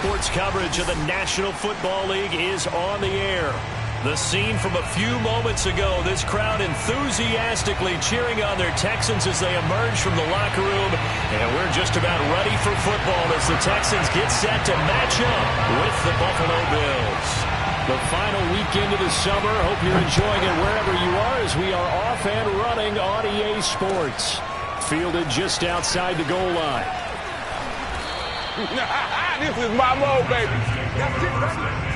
Sports coverage of the National Football League is on the air. The scene from a few moments ago, this crowd enthusiastically cheering on their Texans as they emerge from the locker room. And we're just about ready for football as the Texans get set to match up with the Buffalo Bills. The final weekend of the summer. Hope you're enjoying it wherever you are as we are off and running on EA Sports. Fielded just outside the goal line. This is my mode, baby. That's it, baby.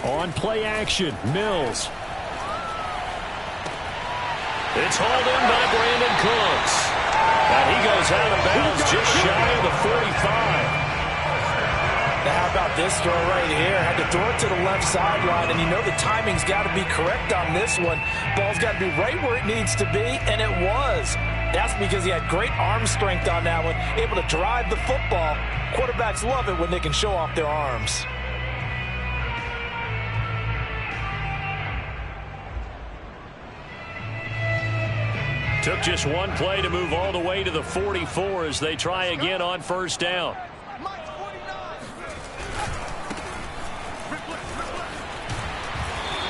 On play action, Mills. It's hauled in by Brandon Cooks. And he goes out of bounds just shy of the 45. Now how about this throw right here? Had to throw it to the left sideline, and you know the timing's got to be correct on this one. Ball's got to be right where it needs to be, and it was. That's because he had great arm strength on that one, able to drive the football. Quarterbacks love it when they can show off their arms. Took just one play to move all the way to the 44 as they try again on first down.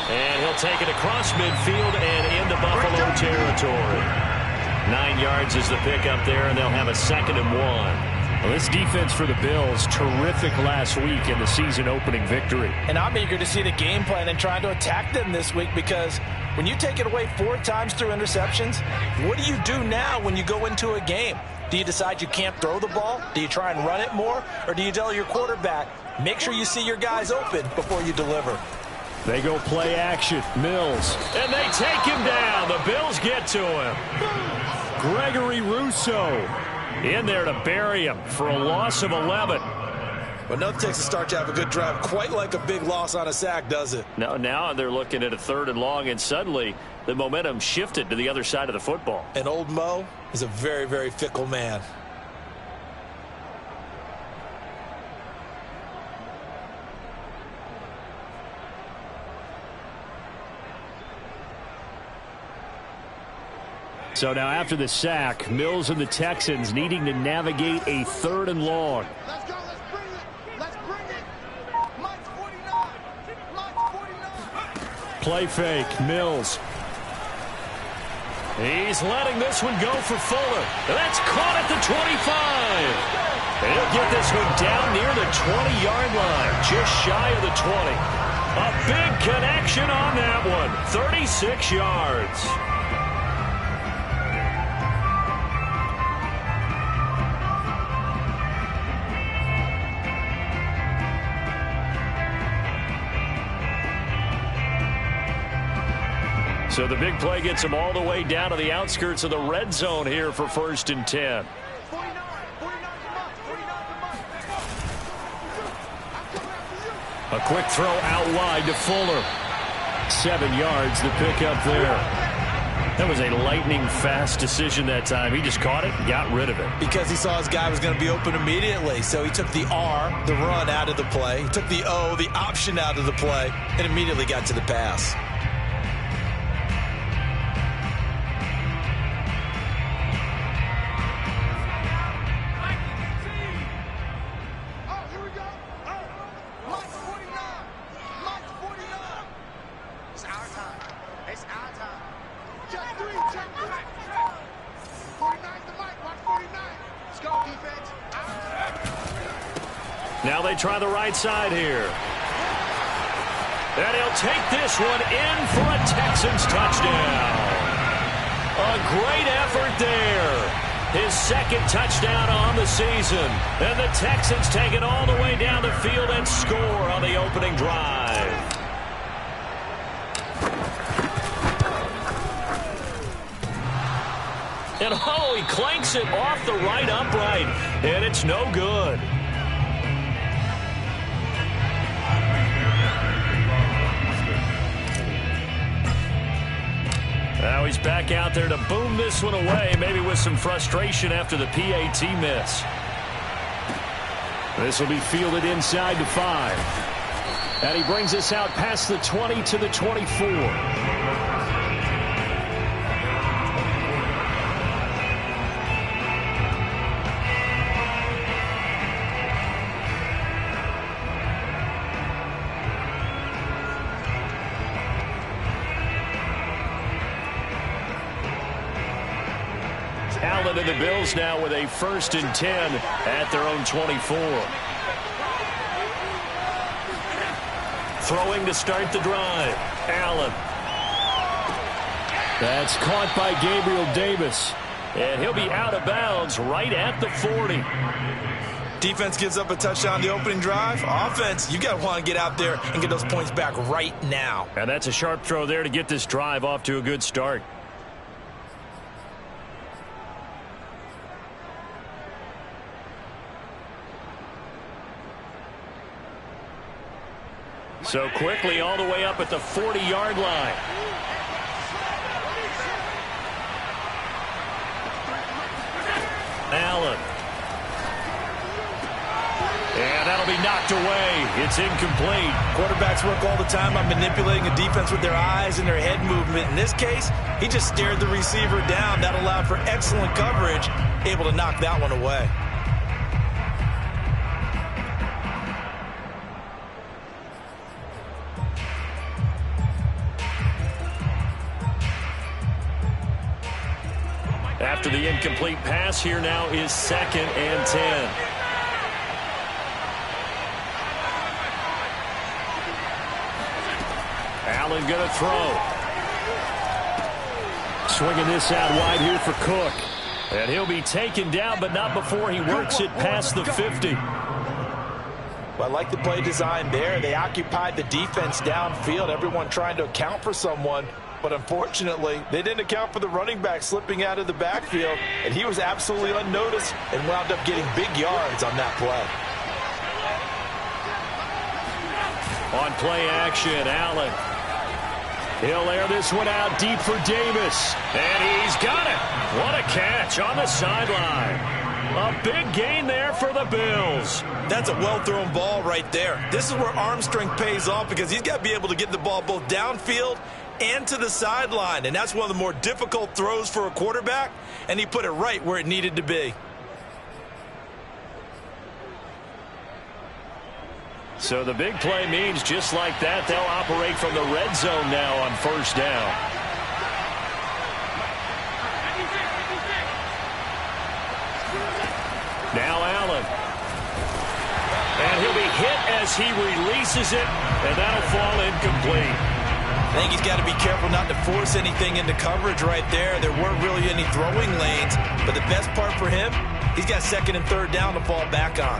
And he'll take it across midfield and into Buffalo territory. 9 yards is the pickup there, and they'll have a 2nd and 1. Well, this defense for the Bills, terrific last week in the season-opening victory. And I'm eager to see the game plan and trying to attack them this week because when you take it away 4 times through interceptions, what do you do now when you go into a game? Do you decide you can't throw the ball? Do you try and run it more? Or do you tell your quarterback, make sure you see your guys open before you deliver? They go play action. Mills. And they take him down. The Bills get to him. Gregory Rousseau in there to bury him for a loss of 11. Well, nothing takes a start to have a good drive quite like a big loss on a sack, does it? Now they're looking at a 3rd and long, and suddenly the momentum shifted to the other side of the football. And old Mo is a very, very fickle man. So now after the sack, Mills and the Texans needing to navigate a 3rd and long. Let's go, let's bring it. Let's bring it. Mike 49. Mike 49. Play fake, Mills. He's letting this one go for Fuller. That's caught at the 25. And he'll get this one down near the 20-yard line, just shy of the 20. A big connection on that one, 36 yards. So the big play gets them all the way down to the outskirts of the red zone here for 1st and 10. A quick throw out wide to Fuller. 7 yards, the pickup there. That was a lightning-fast decision that time. He just caught it and got rid of it. Because he saw his guy was going to be open immediately. So he took the R, the run, out of the play. He took the O, the option, out of the play, and immediately got to the pass. Now they try the right side here. And he'll take this one in for a Texans touchdown. A great effort there. His 2nd touchdown on the season. And the Texans take it all the way down the field and score on the opening drive. And oh, he clanks it off the right upright. And it's no good. back out there to boom this one away, maybe with some frustration after the PAT miss. This will be fielded inside the 5. And he brings us out past the 20 to the 24. Allen and the Bills now with a 1st and 10 at their own 24. Throwing to start the drive. Allen. That's caught by Gabriel Davis. And he'll be out of bounds right at the 40. Defense gives up a touchdown the opening drive. Offense, you got to want to get out there and get those points back right now. And that's a sharp throw there to get this drive off to a good start. So quickly all the way up at the 40-yard line. Allen. And that'll be knocked away. It's incomplete. Quarterbacks work all the time on manipulating a defense with their eyes and their head movement. In this case, he just stared the receiver down. That allowed for excellent coverage, able to knock that one away. After the incomplete pass, here now is 2nd and 10. Allen going to throw. Swinging this out wide here for Cook. And he'll be taken down, but not before he works it past the 50. Well, I like the play design there. They occupied the defense downfield, everyone trying to account for someone. But unfortunately, they didn't account for the running back slipping out of the backfield, and he was absolutely unnoticed and wound up getting big yards on that play. On play action, Allen. He'll air this one out deep for Davis. And he's got it. What a catch on the sideline. A big gain there for the Bills. That's a well-thrown ball right there. This is where arm strength pays off because he's got to be able to get the ball both downfield and to the sideline, and that's one of the more difficult throws for a quarterback, and he put it right where it needed to be. So the big play means just like that, they'll operate from the red zone now on 1st down. Now Allen. And he'll be hit as he releases it, and that'll fall incomplete. I think he's got to be careful not to force anything into coverage right there. There weren't really any throwing lanes, but the best part for him, he's got 2nd and 3rd down to fall back on.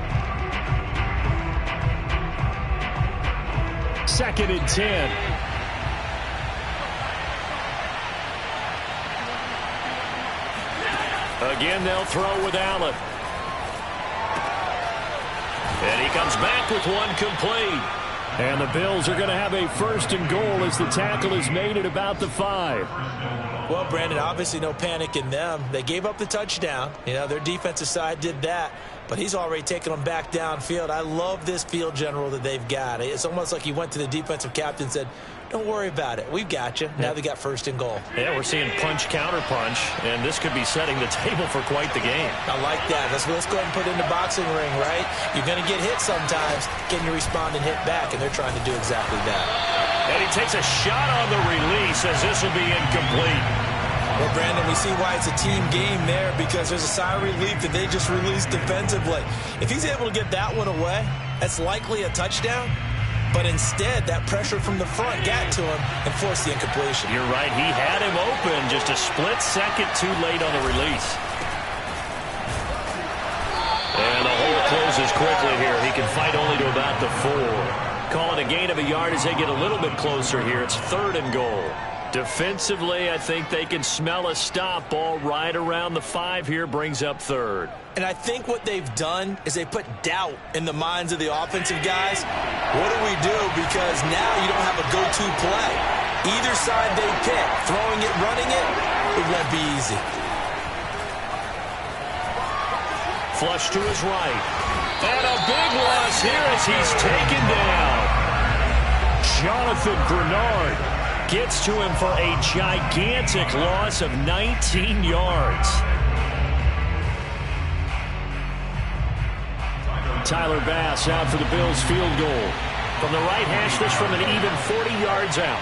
2nd and 10. Again, they'll throw with Allen. And he comes back with one complete. And the Bills are going to have a 1st and goal as the tackle is made at about the 5. Well, Brandon, obviously no panic in them. They gave up the touchdown. You know, their defensive side did that. But he's already taken them back downfield. I love this field general that they've got. It's almost like he went to the defensive captain and said, don't worry about it. We've got you. Now they got 1st and goal. Yeah, we're seeing punch, counter punch, and this could be setting the table for quite the game. I like that. Let's go ahead and put it in the boxing ring, right? You're going to get hit sometimes. Can you respond and hit back? And they're trying to do exactly that. And he takes a shot on the release as this will be incomplete. Well, Brandon, we see why it's a team game there because there's a sigh of relief that they just released defensively. If he's able to get that one away, that's likely a touchdown. But instead, that pressure from the front got to him and forced the incompletion. You're right. He had him open just a split second too late on the release. And the hole closes quickly here. He can fight only to about the 4. Calling a gain of a yard as they get a little bit closer here. It's 3rd and goal. Defensively, I think they can smell a stop. Ball right around the 5 here, brings up 3rd. And I think what they've done is they put doubt in the minds of the offensive guys. What do we do? Because now you don't have a go-to play. Either side they pick, throwing it, running it, it won't be easy. Flush to his right. And a big loss here as he's taken down. Jonathan Grenard gets to him for a gigantic loss of 19 yards. Tyler Bass out for the Bills field goal. From the right hash, this from an even 40 yards out.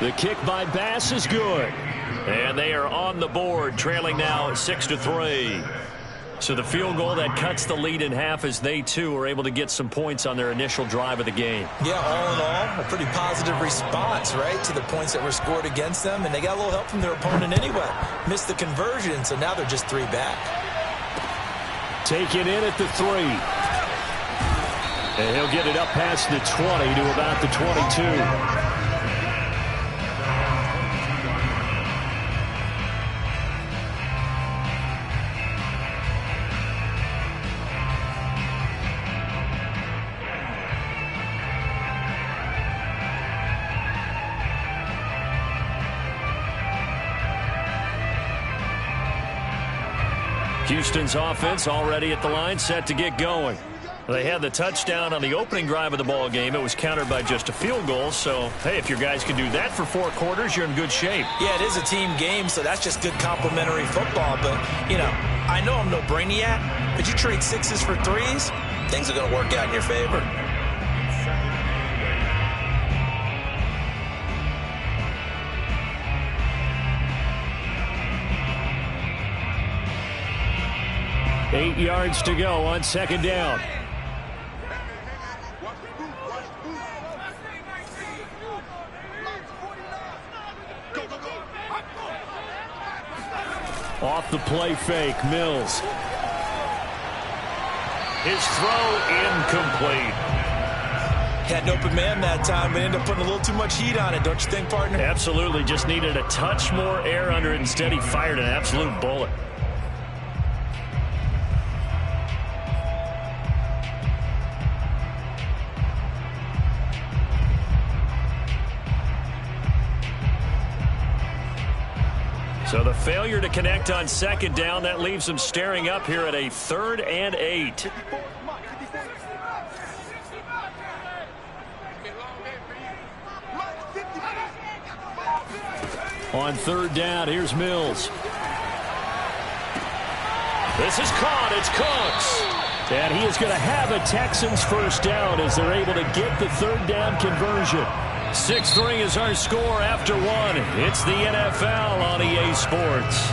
The kick by Bass is good. And they are on the board, trailing now 6-3. So the field goal that cuts the lead in half as they, too, are able to get some points on their initial drive of the game. Yeah, all in all, a pretty positive response, right, to the points that were scored against them. And they got a little help from their opponent anyway. Missed the conversion, so now they're just 3 back. Taken in at the 3. And he'll get it up past the 20 to about the 22. Houston's offense already at the line, set to get going. They had the touchdown on the opening drive of the ball game. It was countered by just a field goal. So, hey, if your guys can do that for 4 quarters, you're in good shape. Yeah, it is a team game, so that's just good complimentary football. But, you know, I know I'm no brainiac, but you trade 6s for 3s, things are going to work out in your favor. Eight yards to go on second down. Off the play fake, Mills. His throw incomplete. Had an open man that time, but ended up putting a little too much heat on it, don't you think, partner? Absolutely, just needed a touch more air under it. Instead, he fired an absolute bullet. So the failure to connect on second down, that leaves them staring up here at a 3rd and 8. On 3rd down, here's Mills. This is caught. It's Cooks. And he is going to have a Texans first down as they're able to get the 3rd down conversion. 6-3 is our score after 1. It's the NFL on EA Sports.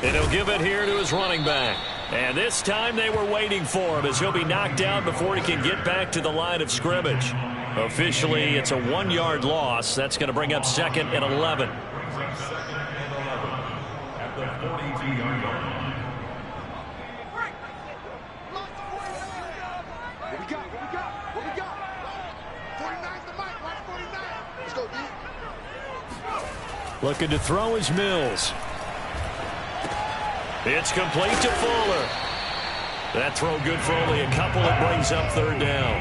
And he'll give it here to his running back. And this time they were waiting for him as he'll be knocked down before he can get back to the line of scrimmage. Officially, it's a 1-yard loss. That's going to bring up 2nd and 11. At the 42-yard line. What we got? What we got? What we got? 49's the mic. Watch 49. Let's go, D. Looking to throw is Mills. It's complete to Fuller. That throw good for only a couple. It brings up 3rd down.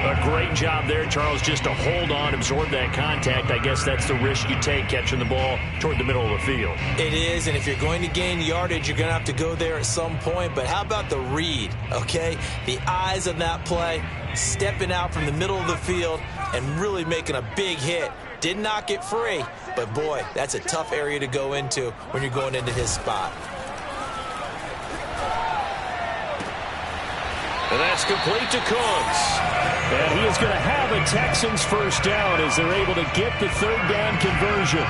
A great job there, Charles, just to hold on, absorb that contact. I guess that's the risk you take catching the ball toward the middle of the field. It is, and if you're going to gain yardage, you're going to have to go there at some point. But how about the read, okay? The eyes of that play, stepping out from the middle of the field and really making a big hit. Didn't knock it free, but boy, that's a tough area to go into when you're going into his spot. And that's complete to Cooks. And he is going to have a Texans first down as they're able to get the 3rd down conversion.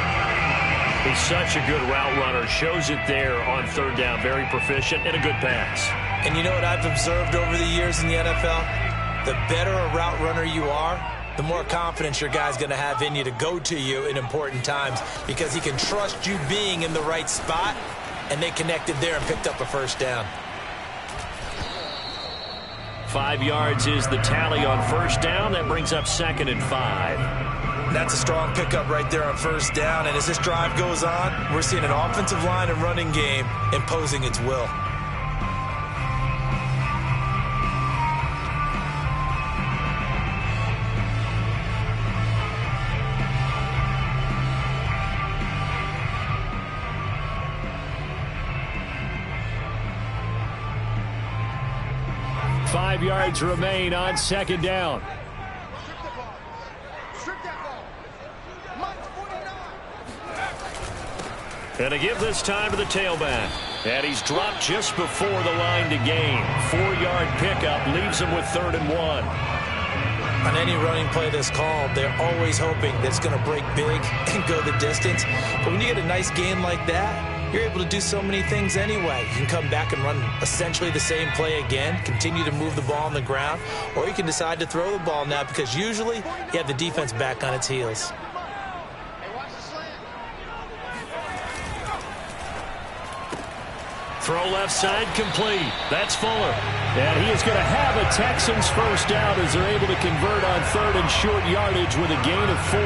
He's such a good route runner. Shows it there on 3rd down. Very proficient and a good pass. And you know what I've observed over the years in the NFL? The better a route runner you are, the more confidence your guy's going to have in you to go to you in important times, because he can trust you being in the right spot, and they connected there and picked up a first down. 5 yards is the tally on first down. That brings up 2nd and 5. That's a strong pickup right there on first down, and as this drive goes on, we're seeing an offensive line and running game imposing its will. Five yards remain on second down. And to give this time to the tailback. And he's dropped just before the line to gain. 4-yard pickup leaves him with 3rd and 1. On any running play that's called, they're always hoping that it's going to break big and go the distance. But when you get a nice gain like that, you're able to do so many things anyway. You can come back and run essentially the same play again, continue to move the ball on the ground, or you can decide to throw the ball now, because usually you have the defense back on its heels. Throw left side complete. That's Fuller. And he is going to have a Texans first down as they're able to convert on 3rd and short yardage with a gain of 4.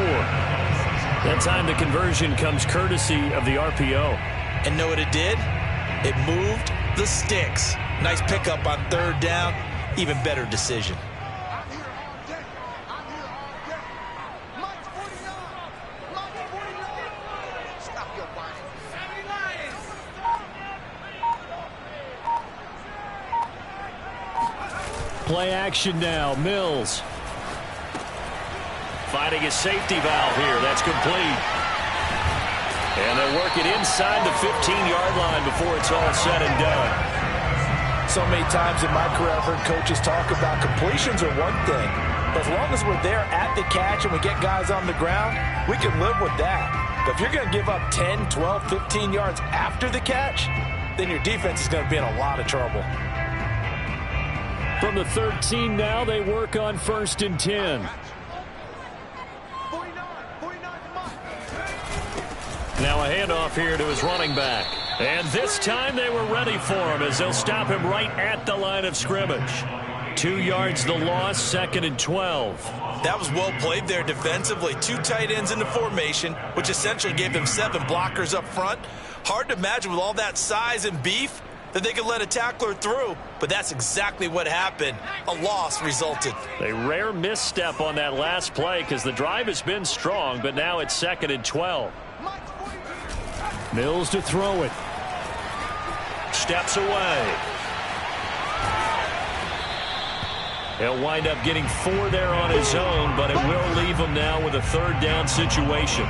That time the conversion comes courtesy of the RPO. And know what it did? It moved the sticks. Nice pickup on 3rd down. Even better decision. I'm here all day. I'm here all day. Mike's 49. Mike's 49. Stop your whining. Play action now. Mills. Finding his safety valve here. That's complete. And they work it inside the 15-yard line before it's all said and done. So many times in my career I've heard coaches talk about completions are one thing. But as long as we're there at the catch and we get guys on the ground, we can live with that. But if you're going to give up 10, 12, 15 yards after the catch, then your defense is going to be in a lot of trouble. From the 13 now, they work on 1st and 10. Now a handoff here to his running back. And this time they were ready for him as they'll stop him right at the line of scrimmage. 2 yards the loss, 2nd and 12. That was well played there defensively. 2 tight ends in the formation, which essentially gave them 7 blockers up front. Hard to imagine with all that size and beef that they could let a tackler through, but that's exactly what happened. A loss resulted. A rare misstep on that last play because the drive has been strong, but now it's 2nd and 12. Mills to throw it. Steps away. He'll wind up getting 4 there on his own, but it will leave him now with a 3rd down situation.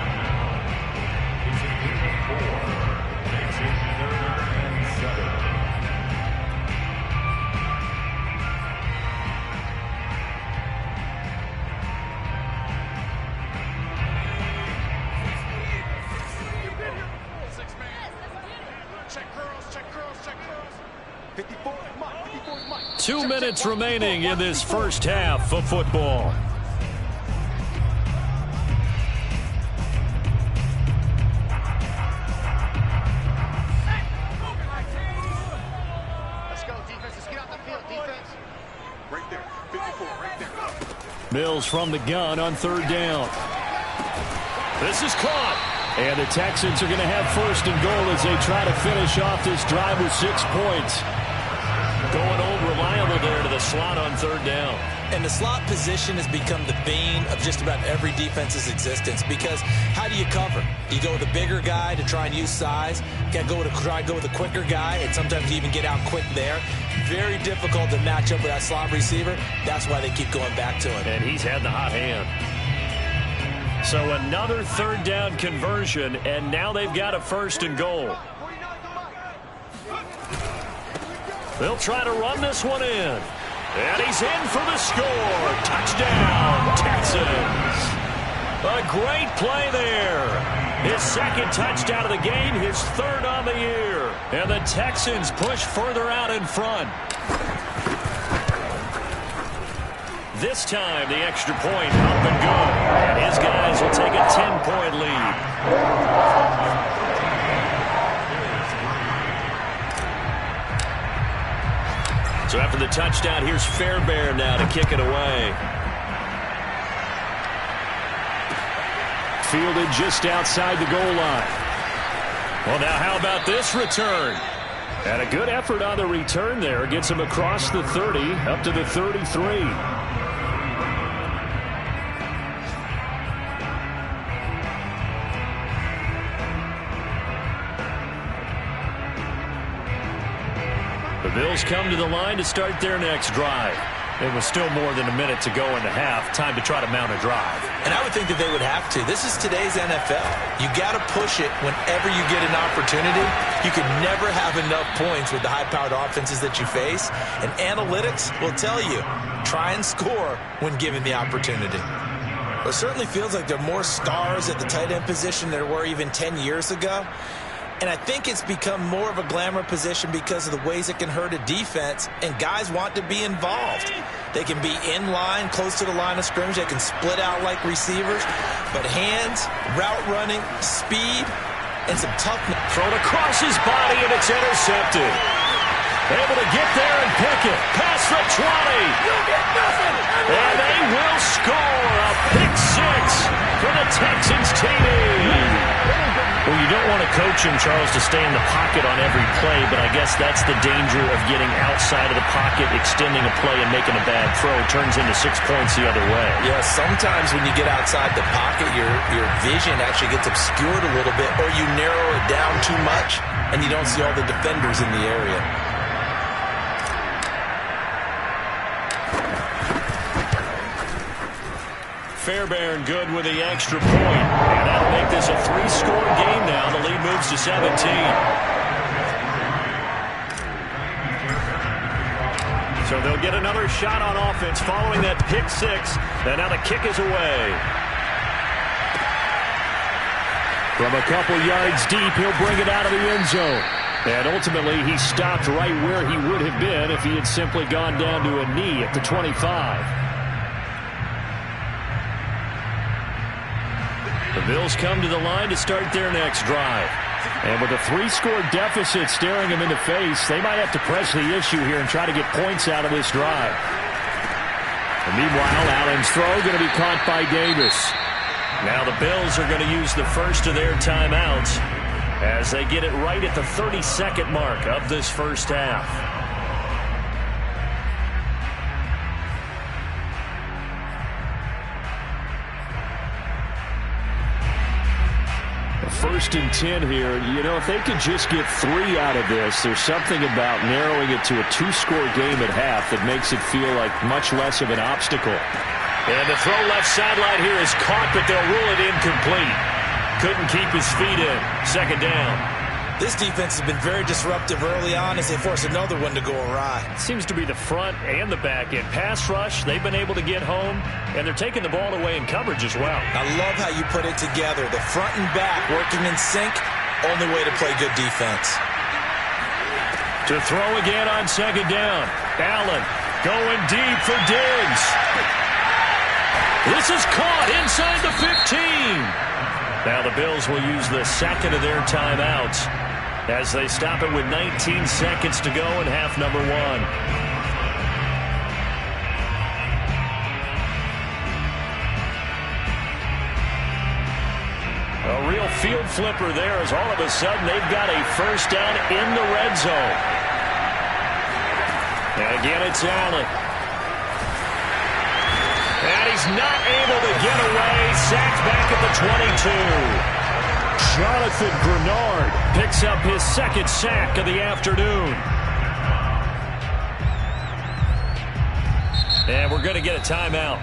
Mike. 2 minutes remaining in this first half of football. Let's go, defense. Let's get out the field, defense. Right there. 54, right there. Mills from the gun on 3rd down. This is caught. And the Texans are going to have 1st and goal as they try to finish off this drive with 6 points. Going old reliable there to the slot on 3rd down. And the slot position has become the bane of just about every defense's existence, because how do you cover? Do you go with a bigger guy to try and use size? You got to try and go with a quicker guy, and sometimes you even get out quick there. Very difficult to match up with that slot receiver. That's why they keep going back to him. And he's had the hot hand. So another 3rd down conversion, and now they've got a 1st and goal. They'll try to run this one in. And he's in for the score. Touchdown, Texans. A great play there. His 2nd touchdown of the game, his 3rd on the year. And the Texans push further out in front. This time, the extra point up and good. And his guys will take a 10-point lead. So after the touchdown, here's Fairbairn now to kick it away. Fielded just outside the goal line. Well, now how about this return? And a good effort on the return there. Gets him across the 30, up to the 33. The Bills come to the line to start their next drive. It was still more than a minute to go in the half. Time to try to mount a drive. And I would think that they would have to. This is today's NFL. You got to push it whenever you get an opportunity. You can never have enough points with the high-powered offenses that you face. And analytics will tell you, try and score when given the opportunity. Well, it certainly feels like there are more stars at the tight end position than there were even 10 years ago. And I think it's become more of a glamour position because of the ways it can hurt a defense, and guys want to be involved. They can be in line, close to the line of scrimmage. They can split out like receivers. But hands, route running, speed, and some toughness. Thrown across his body, and it's intercepted. Able to get there and pick it. Past the 20. You get nothing. And they will score a pick six for the Texans TD. Well, you don't want to coach him, Charles, to stay in the pocket on every play, but I guess that's the danger of getting outside of the pocket, extending a play, and making a bad throw. Turns into 6 points the other way. Yeah, sometimes when you get outside the pocket, your vision actually gets obscured a little bit, or you narrow it down too much, and you don't see all the defenders in the area. Fairbairn good with the extra point. And that'll make this a 3-score game now. The lead moves to 17. So they'll get another shot on offense following that pick six. And now the kick is away. From a couple yards deep, he'll bring it out of the end zone. And ultimately, he stopped right where he would have been if he had simply gone down to a knee at the 25. The Bills come to the line to start their next drive. And with a 3-score deficit staring them in the face, they might have to press the issue here and try to get points out of this drive. And meanwhile, Allen's throw going to be caught by Davis. Now the Bills are going to use the first of their timeouts as they get it right at the 32nd mark of this first half. First and 10 here. You know, if they could just get 3 out of this, there's something about narrowing it to a 2-score game at half that makes it feel like much less of an obstacle. And the throw left sideline here is caught, but they'll rule it incomplete. Couldn't keep his feet in. Second down. This defense has been very disruptive early on as they force another one to go awry. Seems to be the front and the back end. Pass rush, they've been able to get home, and they're taking the ball away in coverage as well. I love how you put it together. The front and back working in sync, only way to play good defense. To throw again on second down. Allen going deep for Diggs. This is caught inside the 15. Now the Bills will use the second of their timeouts as they stop it with 19 seconds to go in half number 1. A real field flipper there as all of a sudden they've got a first down in the red zone. And again it's Allen. And he's not able to get away. Sacked back at the 22. Jonathan Grenard picks up his second sack of the afternoon. And we're going to get a timeout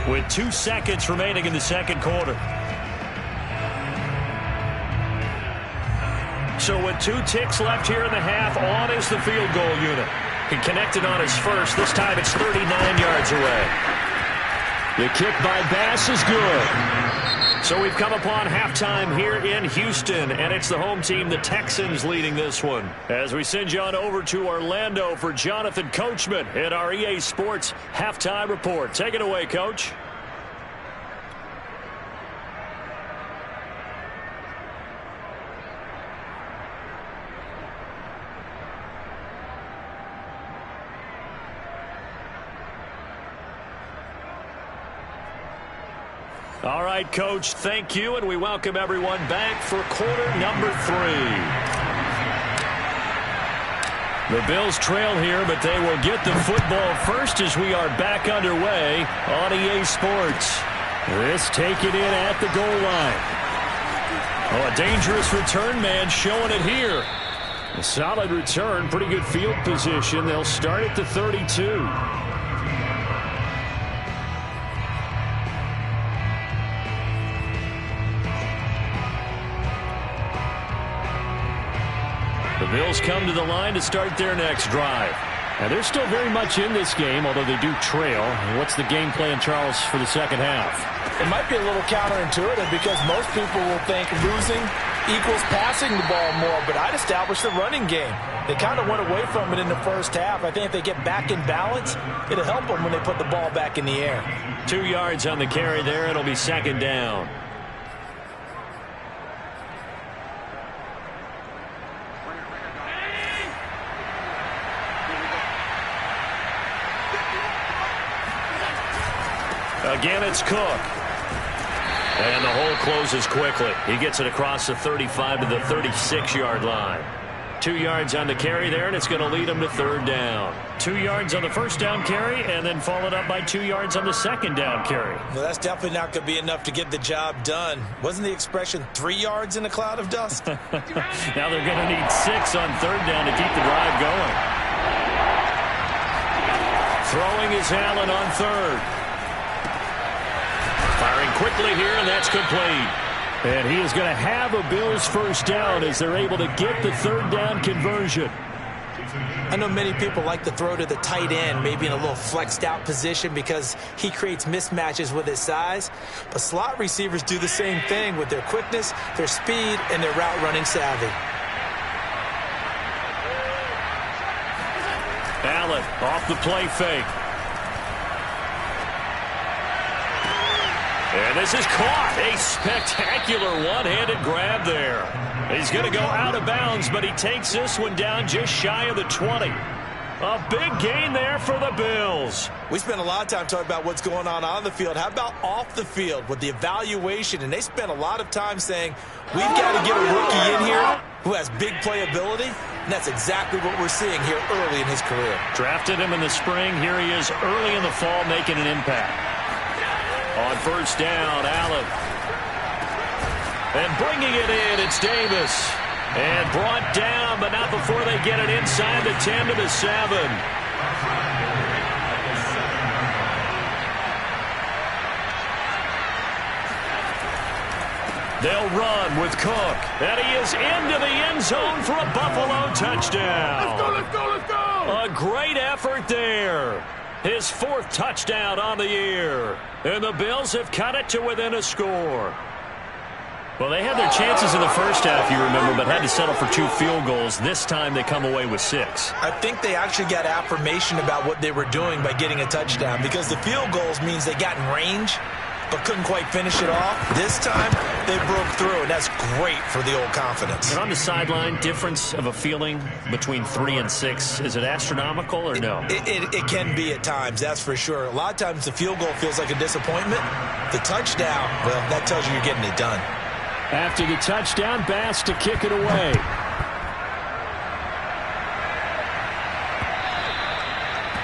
with 2 seconds remaining in the second quarter. So with 2 ticks left here in the half, on is the field goal unit. He connected on his first. This time it's 39 yards away. The kick by Bass is good. So we've come upon halftime here in Houston, and it's the home team, the Texans, leading this one. As we send you on over to Orlando for Jonathan Coachman at our EA Sports Halftime Report. Take it away, Coach. All right, Coach, thank you, and we welcome everyone back for quarter number 3. The Bills trail here, but they will get the football first as we are back underway on EA Sports. This taken in at the goal line. Oh, a dangerous return man showing it here. A solid return, pretty good field position. They'll start at the 32. The Bills come to the line to start their next drive. Now, they're still very much in this game, although they do trail. What's the game plan, Charles, for the second half? It might be a little counterintuitive because most people will think losing equals passing the ball more, but I'd establish the running game. They kind of went away from it in the first half. I think if they get back in balance, it'll help them when they put the ball back in the air. 2 yards on the carry there. It'll be second down. Again, it's Cook. And the hole closes quickly. He gets it across the 35 to the 36-yard line. 2 yards on the carry there, and it's going to lead him to third down. 2 yards on the first down carry, and then followed up by 2 yards on the second down carry. Well, that's definitely not going to be enough to get the job done. Wasn't the expression 3 yards in a cloud of dust? Now they're going to need 6 on third down to keep the drive going. Throwing is Allen on third. Firing quickly here, and that's complete. And he is going to have a Bills first down as they're able to get the third down conversion. I know many people like to throw to the tight end, maybe in a little flexed out position because he creates mismatches with his size. But slot receivers do the same thing with their quickness, their speed, and their route running savvy. Allen off the play fake. And this is caught. A spectacular one-handed grab there. He's going to go out of bounds, but he takes this one down just shy of the 20. A big gain there for the Bills. We spent a lot of time talking about what's going on the field. How about off the field with the evaluation? And they spent a lot of time saying, we've got to get a rookie in here who has big playability. And that's exactly what we're seeing here early in his career. Drafted him in the spring. Here he is early in the fall making an impact. On first down, Allen. And bringing it in, it's Davis. And brought down, but not before they get it inside the 10 to the 7. They'll run with Cook. And he is into the end zone for a Buffalo touchdown. Let's go, let's go, let's go! A great effort there. His 4th touchdown on the year. And the Bills have cut it to within a score. Well, they had their chances in the first half, you remember, but had to settle for 2 field goals. This time they come away with 6. I think they actually got affirmation about what they were doing by getting a touchdown because the field goals means they got in range but couldn't quite finish it off. This time, they broke through, and that's great for the old confidence. And on the sideline, difference of a feeling between 3 and 6, is it astronomical or no? It can be at times, that's for sure. A lot of times the field goal feels like a disappointment. The touchdown, well, that tells you you're getting it done. After the touchdown, Bass to kick it away.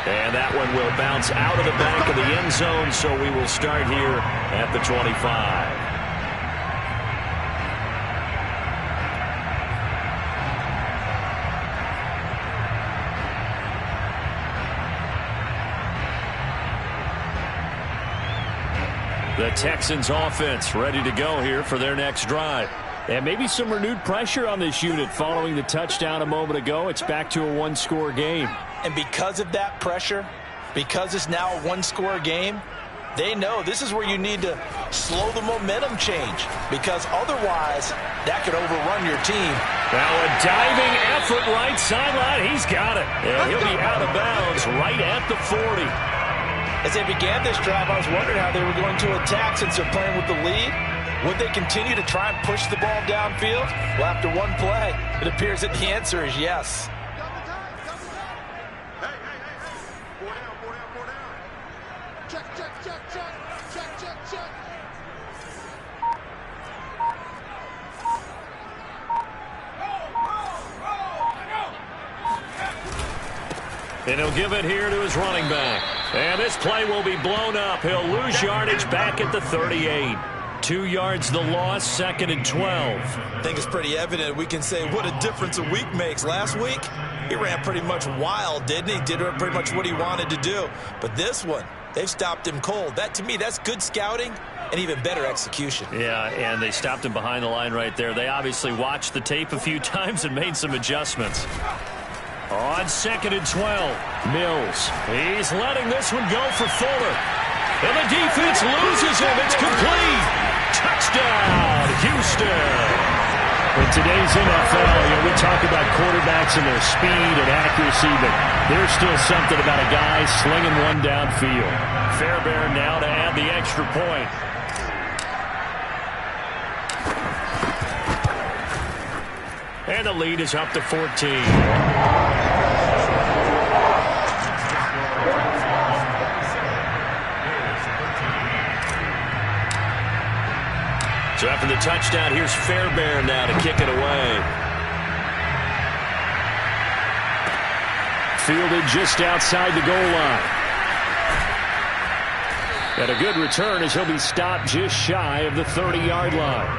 And that one will bounce out of the back of the end zone, so we will start here at the 25. The Texans offense ready to go here for their next drive. And maybe some renewed pressure on this unit following the touchdown a moment ago. It's back to a 1-score game. And because of that pressure, because it's now a 1-score game, they know this is where you need to slow the momentum change, because otherwise that could overrun your team. Now a diving effort right sideline. He's got it. And he'll be out of bounds right at the 40. As they began this drive, I was wondering how they were going to attack since they're playing with the lead. Would they continue to try and push the ball downfield? Well, after one play, it appears that the answer is yes. And he'll give it here to his running back. And this play will be blown up. He'll lose yardage back at the 38. 2 yards the loss, 2nd and 12. I think it's pretty evident. We can say what a difference a week makes. Last week, he ran pretty much wild, didn't he? Did pretty much what he wanted to do. But this one, they've stopped him cold. That, to me, that's good scouting and even better execution. Yeah, and they stopped him behind the line right there. They obviously watched the tape a few times and made some adjustments. On 2nd and 12, Mills. He's letting this one go for Fuller. And the defense loses him. It's complete. Touchdown, Houston. In today's NFL, we talk about quarterbacks and their speed and accuracy, but there's still something about a guy slinging one downfield. Fairbairn now to add the extra point. And the lead is up to 14. So after the touchdown, here's Fairbairn now to kick it away. Fielded just outside the goal line. And a good return as he'll be stopped just shy of the 30-yard line.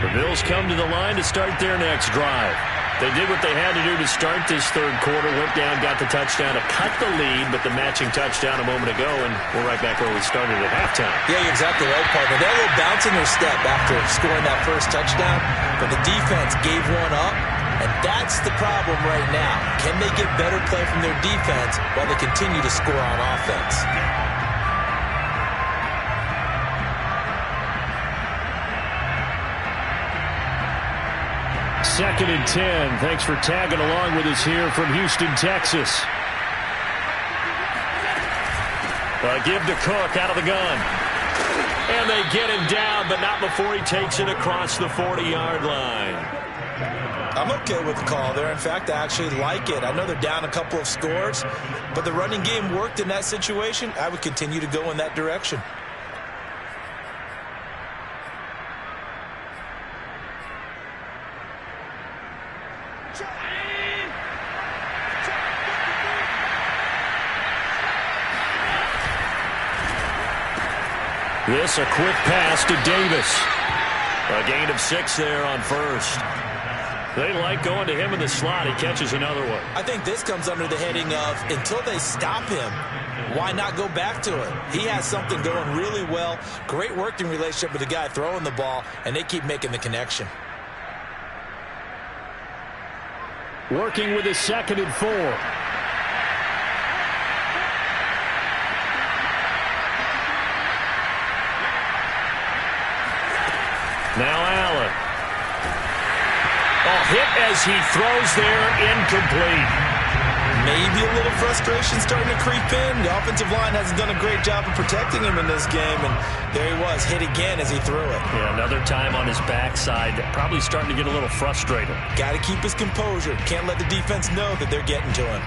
The Bills come to the line to start their next drive. They did what they had to do to start this third quarter, went down, got the touchdown to cut the lead, but the matching touchdown a moment ago, and we're right back where we started at halftime. Yeah, you're exactly right, partner. They're a little bounce in their step after scoring that first touchdown, but the defense gave one up, and that's the problem right now. Can they get better play from their defense while they continue to score on offense? 2nd and 10. Thanks for tagging along with us here from Houston, Texas. Give to Cook out of the gun. And they get him down, but not before he takes it across the 40-yard line. I'm okay with the call there. In fact, I actually like it. I know they're down a couple of scores, but the running game worked in that situation. I would continue to go in that direction. This a quick pass to Davis. A gain of 6 there on first. They like going to him in the slot. He catches another one. I think this comes under the heading of until they stop him, why not go back to it? He has something going really well. Great working relationship with the guy throwing the ball, and they keep making the connection. Working with his 2nd and 4. Now Allen. Hit as he throws there, incomplete. Maybe a little frustration starting to creep in. The offensive line hasn't done a great job of protecting him in this game, and there he was, hit again as he threw it. Yeah, another time on his backside, probably starting to get a little frustrated. Got to keep his composure. Can't let the defense know that they're getting to him.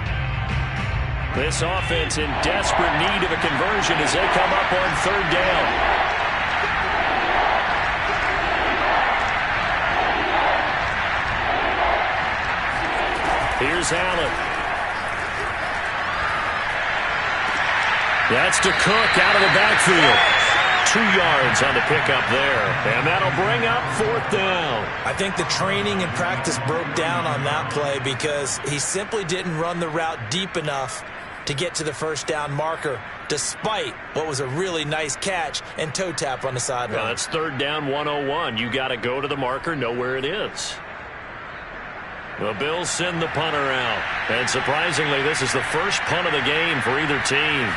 This offense in desperate need of a conversion as they come up on 3rd down. Here's Allen. That's to Cook out of the backfield. 2 yards on the pickup there. And that'll bring up 4th down. I think the training and practice broke down on that play because he simply didn't run the route deep enough to get to the first down marker, despite what was a really nice catch and toe tap on the sideline. Well, that's 3rd down 101. You got to go to the marker, know where it is. The Bills send the punter out. And surprisingly, this is the first punt of the game for either team.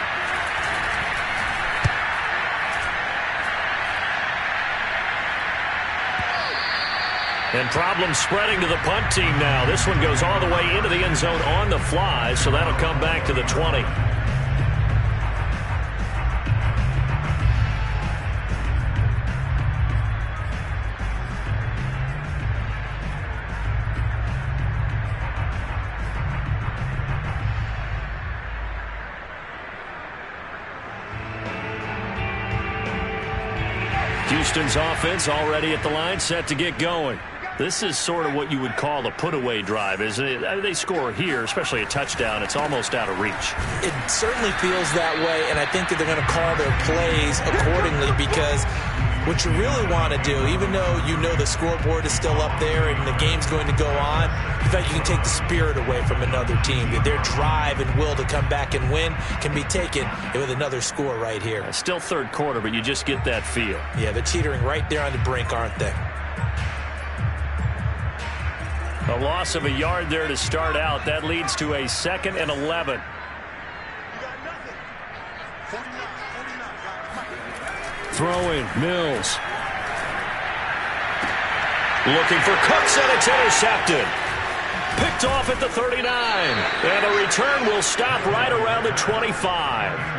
And problems spreading to the punt team now. This one goes all the way into the end zone on the fly, so that'll come back to the 20. Houston's offense already at the line, set to get going. This is sort of what you would call a put-away drive, isn't it? I mean, they score here, especially a touchdown. It's almost out of reach. It certainly feels that way, and I think that they're going to call their plays accordingly because what you really want to do, even though you know the scoreboard is still up there and the game's going to go on, in fact, you can take the spirit away from another team. Their drive and will to come back and win can be taken with another score right here. It's still third quarter, but you just get that feel. Yeah, they're teetering right there on the brink, aren't they? A loss of a yard there to start out. That leads to a 2nd and 11. Throwing, Mills. Looking for Cooks, and it's intercepted. Picked off at the 39. And a return will stop right around the 25.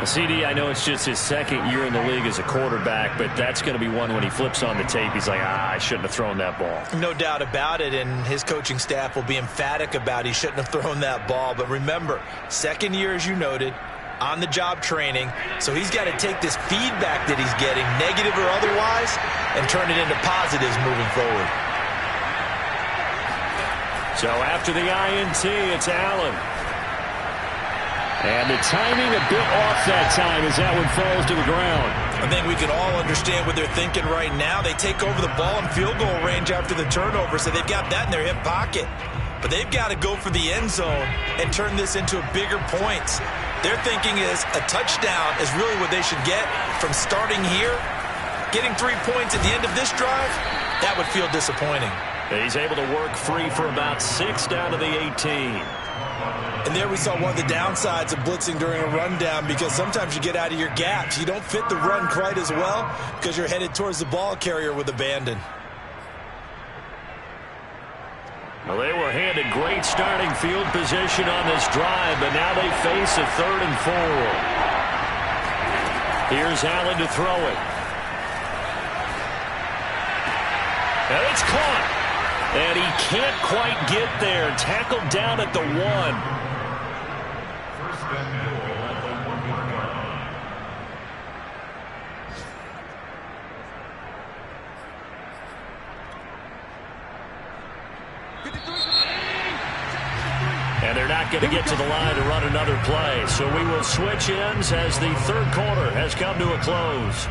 CD, I know it's just his 2nd year in the league as a quarterback, but that's going to be one when he flips on the tape. He's like, I shouldn't have thrown that ball. No doubt about it, and his coaching staff will be emphatic about he shouldn't have thrown that ball. But remember, 2nd year, as you noted, on-the-job training, so he's got to take this feedback that he's getting, negative or otherwise, and turn it into positives moving forward. So after the INT, it's Allen. And the timing a bit off that time as that one falls to the ground. I think we can all understand what they're thinking right now. They take over the ball in field goal range after the turnover, so they've got that in their hip pocket. But they've got to go for the end zone and turn this into a bigger points. Their thinking is a touchdown is really what they should get from starting here. Getting 3 points at the end of this drive, that would feel disappointing. He's able to work free for about 6 down to the 18. And there we saw one of the downsides of blitzing during a rundown, because sometimes you get out of your gaps. You don't fit the run quite as well because you're headed towards the ball carrier with abandon. Well, they were handed great starting field position on this drive, but now they face a 3rd and 4. Here's Allen to throw it. And it's caught. And he can't quite get there. Tackled down at the 1. And they're not going to get to the line to run another play. So we will switch ends as the 3rd quarter has come to a close.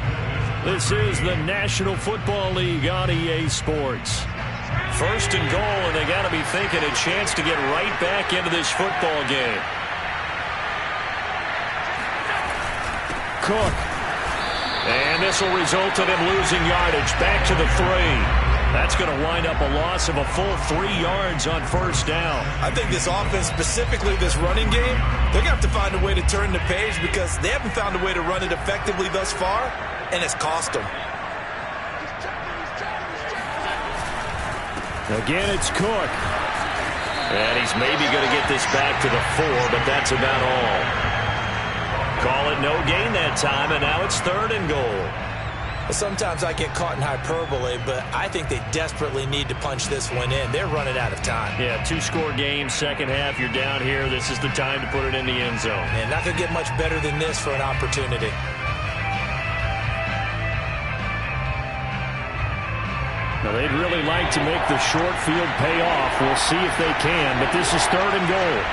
This is the National Football League on EA Sports. 1st and goal, and they got to be thinking a chance to get right back into this football game. Cook. And this will result in him losing yardage back to the 3. That's going to wind up a loss of a full 3 yards on 1st down. I think this offense, specifically this running game, they're going to have to find a way to turn the page because they haven't found a way to run it effectively thus far, and it's cost them. Again, it's Cook. And he's maybe going to get this back to the 4, but that's about all. Call it no gain that time, and now it's 3rd and goal. Sometimes I get caught in hyperbole, but I think they desperately need to punch this one in. They're running out of time. Yeah, 2-score game, second half, you're down here. This is the time to put it in the end zone. And not going to get much better than this for an opportunity. Now, they'd really like to make the short field pay off. We'll see if they can, but this is 3rd and goal.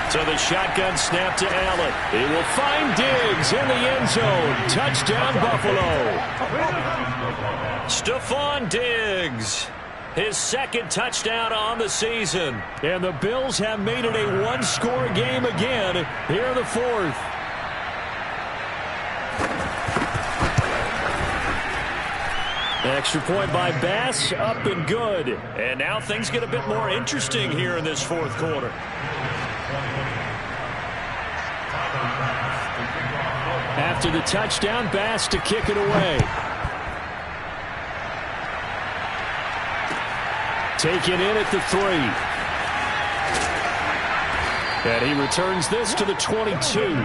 So the shotgun snap to Allen. He will find Diggs in the end zone. Touchdown, Buffalo. Stephon Diggs, his 2nd touchdown on the season. And the Bills have made it a 1-score game again here in the 4th. Extra point by Bass, up and good. And now things get a bit more interesting here in this fourth quarter. After the touchdown, Bass to kick it away. Taken in at the 3. And he returns this to the 22.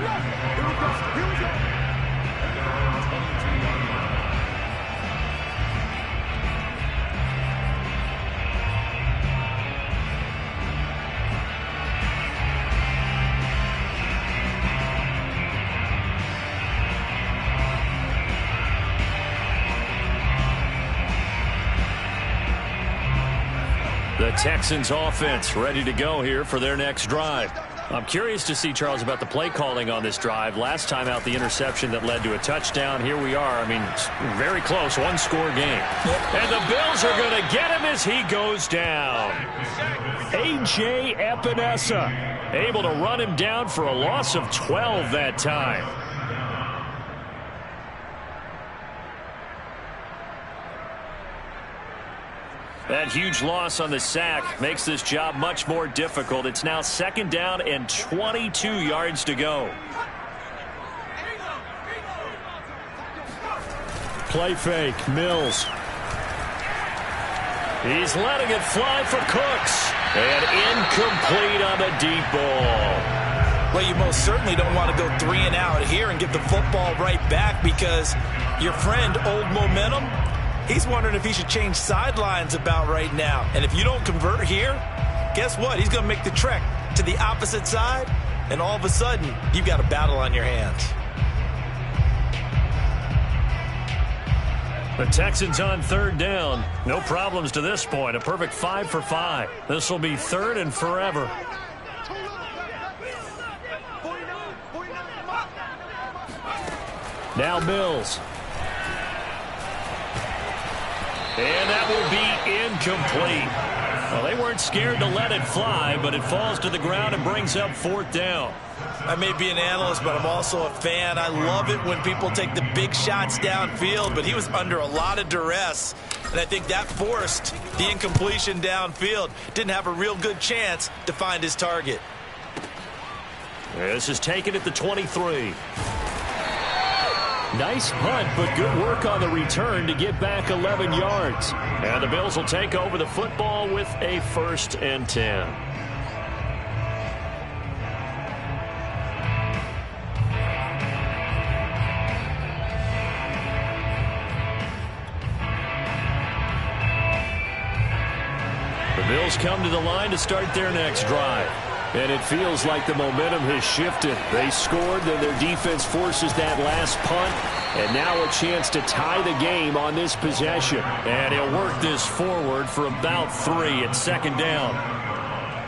The Texans offense ready to go here for their next drive. I'm curious to see, Charles, about the play calling on this drive. Last time out, the interception that led to a touchdown. Here we are. I mean, very close, one-score game. And the Bills are going to get him as he goes down. A.J. Epinesa able to run him down for a loss of 12 that time. That huge loss on the sack makes this job much more difficult. It's now 2nd down and 22 yards to go. Play fake, Mills. He's letting it fly for Cooks. And incomplete on the deep ball. Well, you most certainly don't want to go 3 and out here and get the football right back, because your friend, Old Momentum, he's wondering if he should change sidelines about right now. And if you don't convert here, guess what? He's going to make the trek to the opposite side, and all of a sudden, you've got a battle on your hands. The Texans on 3rd down. No problems to this point. A perfect 5 for 5. This will be 3rd and forever. Now Mills. And that will be incomplete. Well, they weren't scared to let it fly, but it falls to the ground and brings up 4th down. I may be an analyst, but I'm also a fan. I love it when people take the big shots downfield, but he was under a lot of duress, and I think that forced the incompletion downfield. Didn't have a real good chance to find his target. This is taken at the 23. Nice punt, but good work on the return to get back 11 yards. And the Bills will take over the football with a 1st and 10. The Bills come to the line to start their next drive. And it feels like the momentum has shifted. They scored, then their defense forces that last punt. And now a chance to tie the game on this possession. And he'll work this forward for about 3 at 2nd down.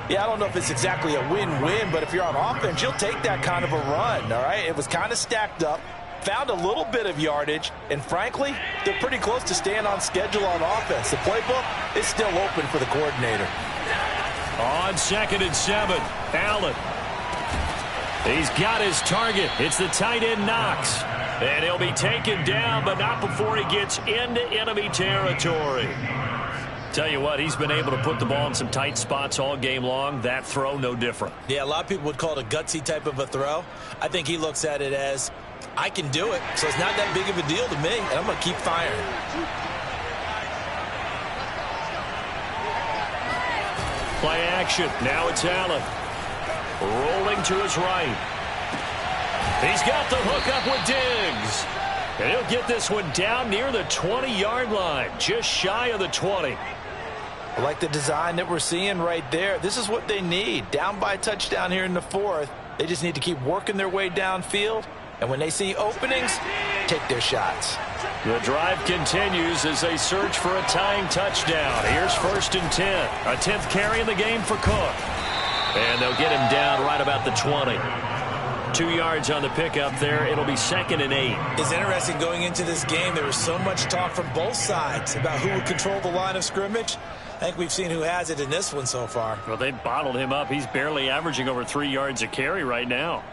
Yeah, I don't know if it's exactly a win-win, but if you're on offense, you'll take that kind of a run, all right? It was kind of stacked up, found a little bit of yardage, and frankly, they're pretty close to staying on schedule on offense. The playbook is still open for the coordinator. On 2nd and 7, Allen. He's got his target. It's the tight end, Knox. And he'll be taken down, but not before he gets into enemy territory. Tell you what, he's been able to put the ball in some tight spots all game long. That throw, no different. Yeah, a lot of people would call it a gutsy type of a throw. I think he looks at it as, I can do it, so it's not that big of a deal to me, and I'm going to keep firing. Play action. Now it's Allen. Rolling to his right. He's got the hook up with Diggs. And he'll get this one down near the 20-yard line, just shy of the 20. I like the design that we're seeing right there. This is what they need. Down by a touchdown here in the 4th. They just need to keep working their way downfield. And when they see openings, take their shots. The drive continues as they search for a tying touchdown. Here's 1st and 10. A 10th carry in the game for Cook. And they'll get him down right about the 20. 2 yards on the pickup there. It'll be 2nd and 8. It's interesting going into this game. There was so much talk from both sides about who would control the line of scrimmage. I think we've seen who has it in this one so far. Well, they bottled him up. He's barely averaging over 3 yards a carry right now.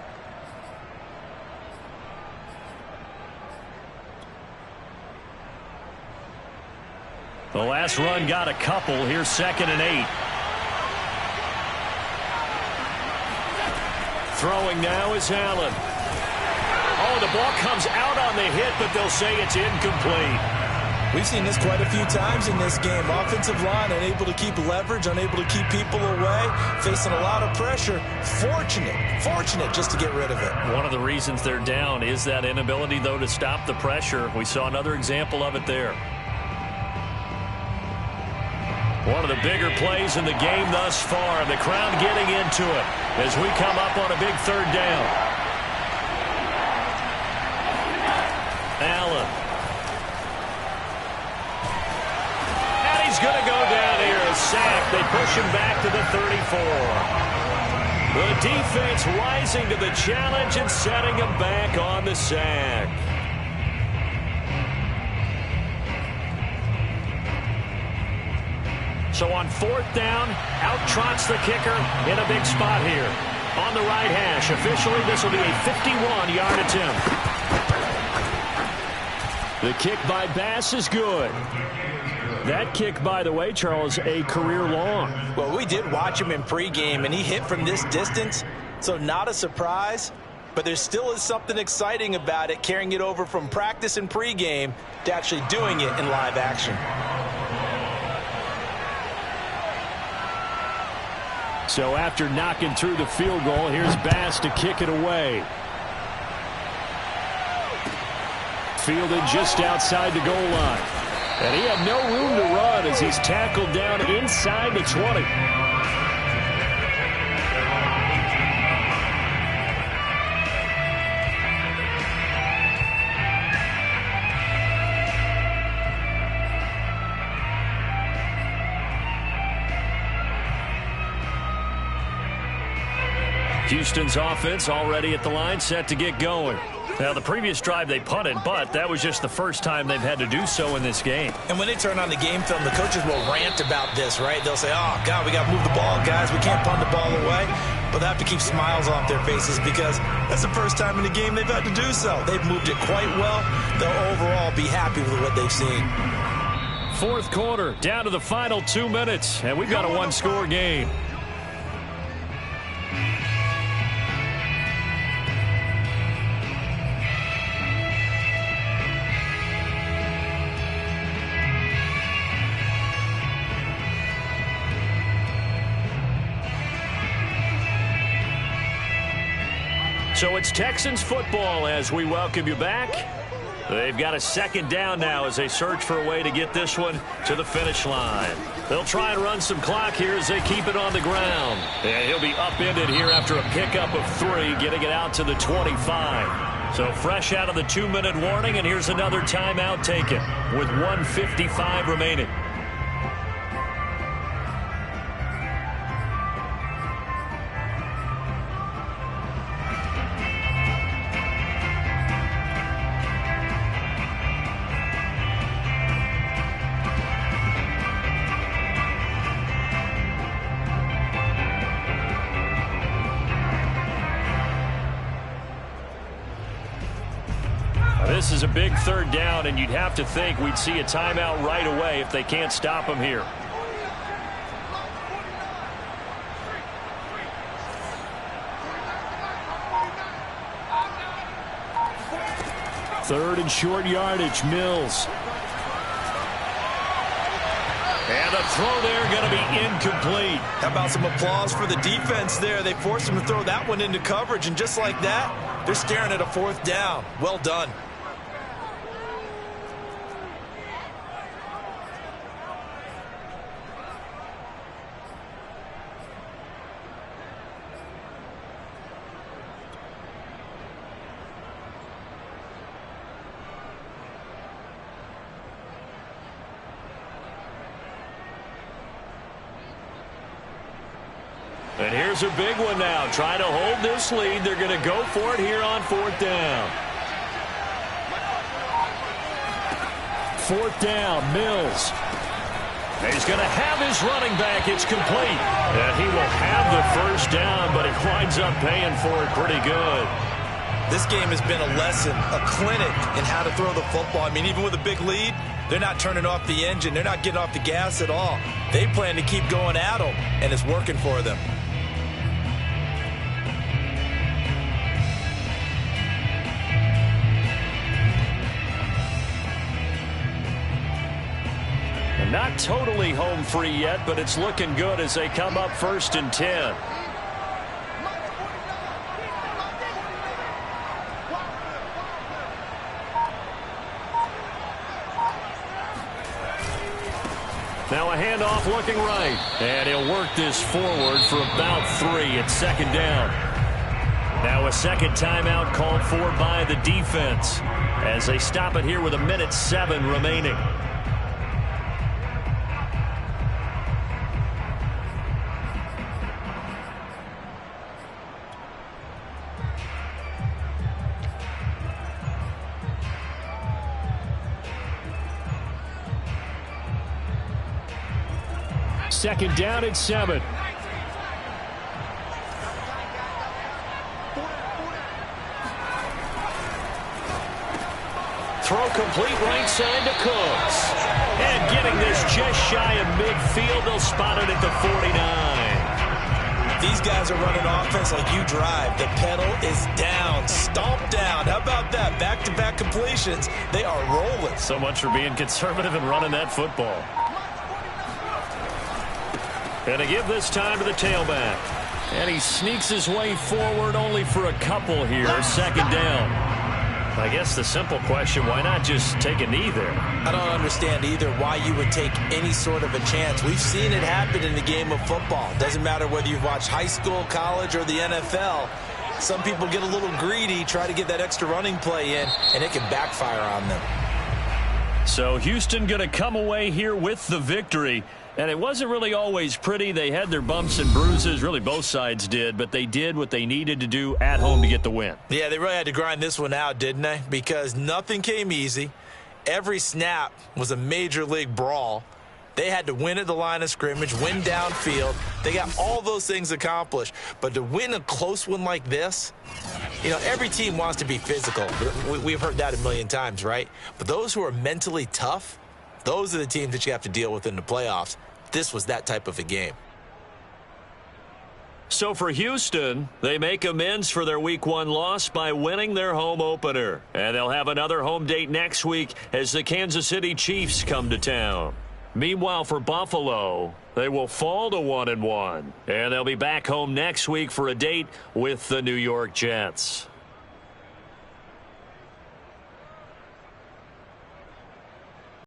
The last run got a couple. Here's 2nd and 8. Throwing now is Allen. Oh, the ball comes out on the hit, but they'll say it's incomplete. We've seen this quite a few times in this game. Offensive line unable to keep leverage, unable to keep people away, facing a lot of pressure. Fortunate just to get rid of it. One of the reasons they're down is that inability, though, to stop the pressure. We saw another example of it there. One of the bigger plays in the game thus far. The crowd getting into it as we come up on a big 3rd down. Allen. And he's going to go down here. A sack. They push him back to the 34. The defense rising to the challenge and setting him back on the sack. So on 4th down, out trots the kicker in a big spot here. On the right hash, officially this will be a 51-yard attempt. The kick by Bass is good. That kick, by the way, Charles, a career long. Well, we did watch him in pregame, and he hit from this distance, so not a surprise. But there still is something exciting about it, carrying it over from practice and pregame to actually doing it in live action. So after knocking through the field goal, here's Bass to kick it away. Fielded just outside the goal line. And he had no room to run as he's tackled down inside the 20. Houston's offense already at the line, set to get going. Now, the previous drive they punted, but that was just the first time they've had to do so in this game. And when they turn on the game film, the coaches will rant about this, right? They'll say, oh, God, we got to move the ball, guys. We can't punt the ball away. But they have to keep smiles off their faces because that's the first time in the game they've had to do so. They've moved it quite well. They'll overall be happy with what they've seen. 4th quarter, down to the final 2 minutes, and we've got a one-score game. So it's Texans football as we welcome you back. They've got a 2nd down now as they search for a way to get this one to the finish line. They'll try and run some clock here as they keep it on the ground. And he'll be upended here after a pickup of 3, getting it out to the 25. So fresh out of the 2-minute warning, and here's another timeout taken with 1:55 remaining. This is a big 3rd down, and you'd have to think we'd see a timeout right away if they can't stop him here. Third and short yardage, Mills. And the throw there going to be incomplete. How about some applause for the defense there? They forced him to throw that one into coverage, and just like that, they're staring at a 4th down. Well done. And here's a big one now. Trying to hold this lead. They're going to go for it here on 4th down. 4th down, Mills. And he's going to have his running back. It's complete. And he will have the first down, but he winds up paying for it pretty good. This game has been a lesson, a clinic in how to throw the football. I mean, even with a big lead, They're not turning off the engine. They're not getting off the gas at all. They plan to keep going at them, and it's working for them. Not totally home free yet, but it's looking good as they come up 1st and 10. Now a handoff looking right. And he'll work this forward for about 3 at 2nd down. Now a second timeout called for by the defense as they stop it here with 1:07 remaining. Second down at 7. Throw complete right side to Cooks. And getting this just shy of midfield. They'll spot it at the 49. These guys are running offense like you drive. The pedal is down, stomped down. How about that? Back-to-back completions. They are rolling. So much for being conservative and running that football. And to give this time to the tailback. And he sneaks his way forward only for a couple here. 2nd down. I guess the simple question, why not just take a knee there? I don't understand either why you would take any sort of a chance. We've seen it happen in the game of football. Doesn't matter whether you've watched high school, college, or the NFL. Some people get a little greedy, try to get that extra running play in, and it can backfire on them. So Houston going to come away here with the victory. And it wasn't really always pretty. They had their bumps and bruises. Really, both sides did. But they did what they needed to do at home to get the win. Yeah, they really had to grind this one out, didn't they? Because nothing came easy. Every snap was a major league brawl. They had to win at the line of scrimmage, win downfield. They got all those things accomplished. But to win a close one like this, you know, every team wants to be physical. We've heard that a million times, right? But those who are mentally tough, those are the teams that you have to deal with in the playoffs. This was that type of a game. So for Houston, they make amends for their Week 1 loss by winning their home opener. And they'll have another home date next week as the Kansas City Chiefs come to town. Meanwhile, for Buffalo, they will fall to 1-1. And they'll be back home next week for a date with the New York Jets.